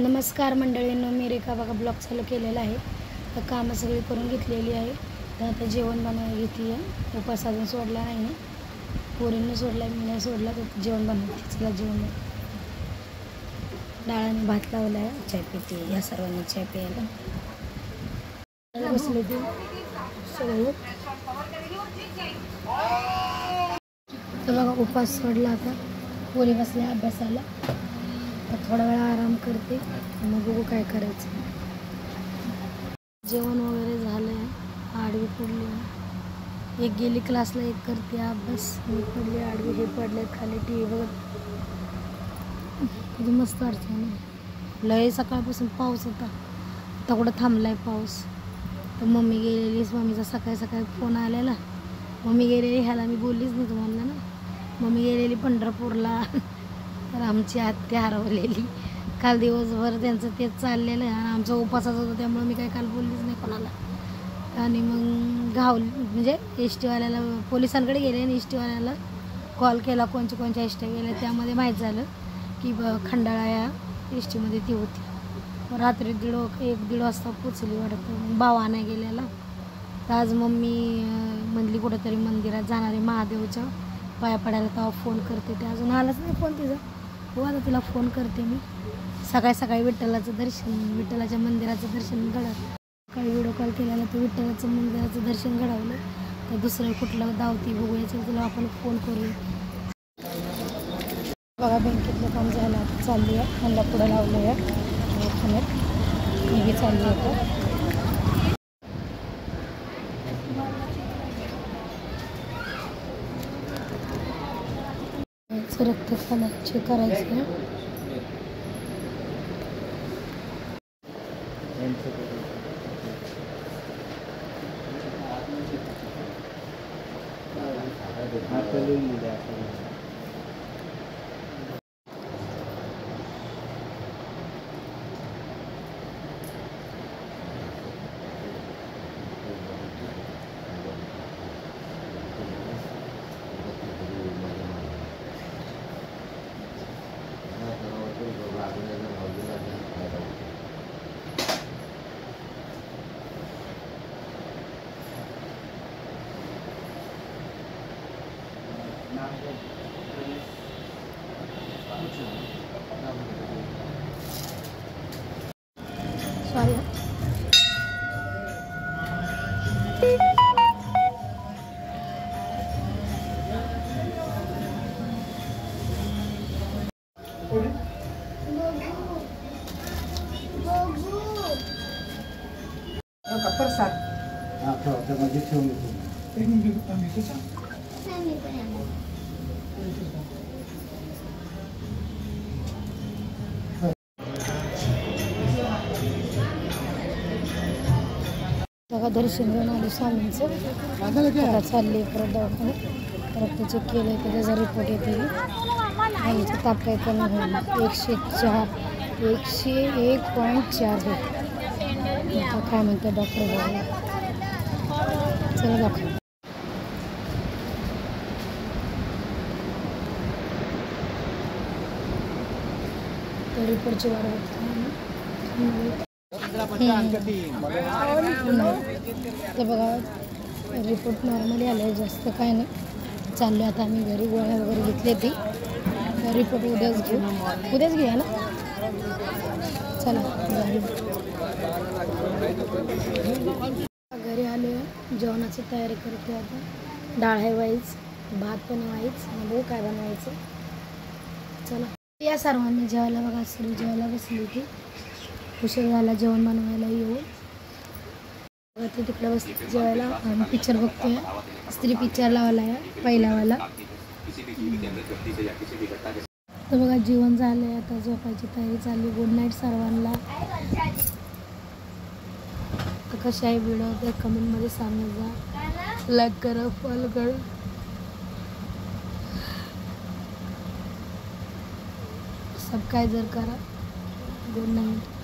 नमस्कार मंडळींनो, मी रेखा बघा ब्लॉग चालू केलेला आहे. तर कामं सगळी करून घेतलेली आहे. तर आता जेवण बनवायला घेते आहे. उपास अजून सोडला नाही आहे. पोरींनी सोडला, मी नाही सोडला. तर जेवण बनवते. चला जेवण डाळ आणि भात लावला आहे. चाय पिते. या सर्वांनी चाय प्यायला बसले ते सगळे. तर बघा उपास सोडला. आता पोरी बसल्या अभ्यासाला. तर थोडा वेळ आराम करते, मग बघू काय करायचं. जेवण वगैरे झालं आहे. आडवी पडली आहे. एक गेली क्लासला, एक करते अभ्यास. मी पडली आडवी, हे पडले खाली टी व्ही बघत. किती मस्त वाटतं ना. लय सकाळपासून पाऊस होता, आता कुठं थांबला आहे पाऊस. तर मम्मी गेलेली, मम्मीचा सकाळी सकाळी फोन आलेला. मम्मी गेलेली, ह्याला मी बोललीच नाही तुम्हाला ना. मम्मी गेलेली पंढरपूरला. तर आमची आत्या हरवलेली. काल दिवसभर त्यांचं तेच चाललेलं आहे. आणि आमचा उपासाच होता, त्यामुळे मी काही काल बोललीच नाही कोणाला. आणि मग म्हणजे एस टीवाल्याला, पोलिसांकडे गेले आणि एस टीवाल्याला कॉल केला, कोणच्या एस टी गेल्या. त्यामध्ये माहीत झालं की खंडाळा या एस टीमध्ये ती होती. रात्री 1-1:30 वाजता पोचली वाटतं. भाव आणायला गेलेला. तर आज मम्मी म्हणली कुठंतरी मंदिरात जाणारे महादेवच्या पाया पडायला, तेव्हा फोन करते. ते अजून आलाच नाही फोन तिचा. हो, आता तिला फोन करते मी. सकाळी सकाळी विठ्ठलाचं दर्शन, विठ्ठलाच्या मंदिराचं दर्शन घडवलं. सकाळी व्हिडिओ कॉल केलेला, तर विठ्ठलाचं मंदिराचं दर्शन घडवलं. तर दुसरं कुठलं दावती बघूयाचं, तुला आपण फोन करूया. बघा बँकेतलं काम झालं, आता चालली आहे. मला पुढं लावलं आहे खाण्यात. मी बी चालली आहे. रक्त चेक करायचं आहे. सॉरी. बघा दर्शन घेऊन आले स्वामींचं. आता चालले परत दवाखान्यात. रक्त चेक केलं तर त्याचा रिपोर्ट येते. आणि ताप काही कमी होईल. 101.4 आहे. आता काय म्हणते डॉक्टर बघा. चला दाखव. तर रिपोर्टची वाढ बघतो. तर बघा रिपोर्ट नॉर्मली आले आहे, जास्त काय नाही. चाललो आता आम्ही घरी. गोळ्या वगैरे घेतले. ती रिपोर्ट उद्याच घेऊया ना. चला घरी आले. जेवणाची तयारी करते आता. डाळ आहे व्हायच, भात पण व्हायच. बघू काय बनवायचं. चला या सर्वांनी जेवायला. बघा सर्व जेवायला बसली की उशीर झाला जेवण बनवायला येऊन. ते तिकडे बसते जेवायला. आम्ही पिक्चर बघतोय. स्त्री पिक्चर लावला आहे पहिलावाला. तर बघा जेवण झालं आहे, आता झोपायची तयारी चालली. गुड नाईट सर्वांना. तर कशी आहे व्हिडिओ त्या कमेंटमध्ये सांगत जा. लाईक करा, फॉलो करा. सबस्क्राईब करा. Good night.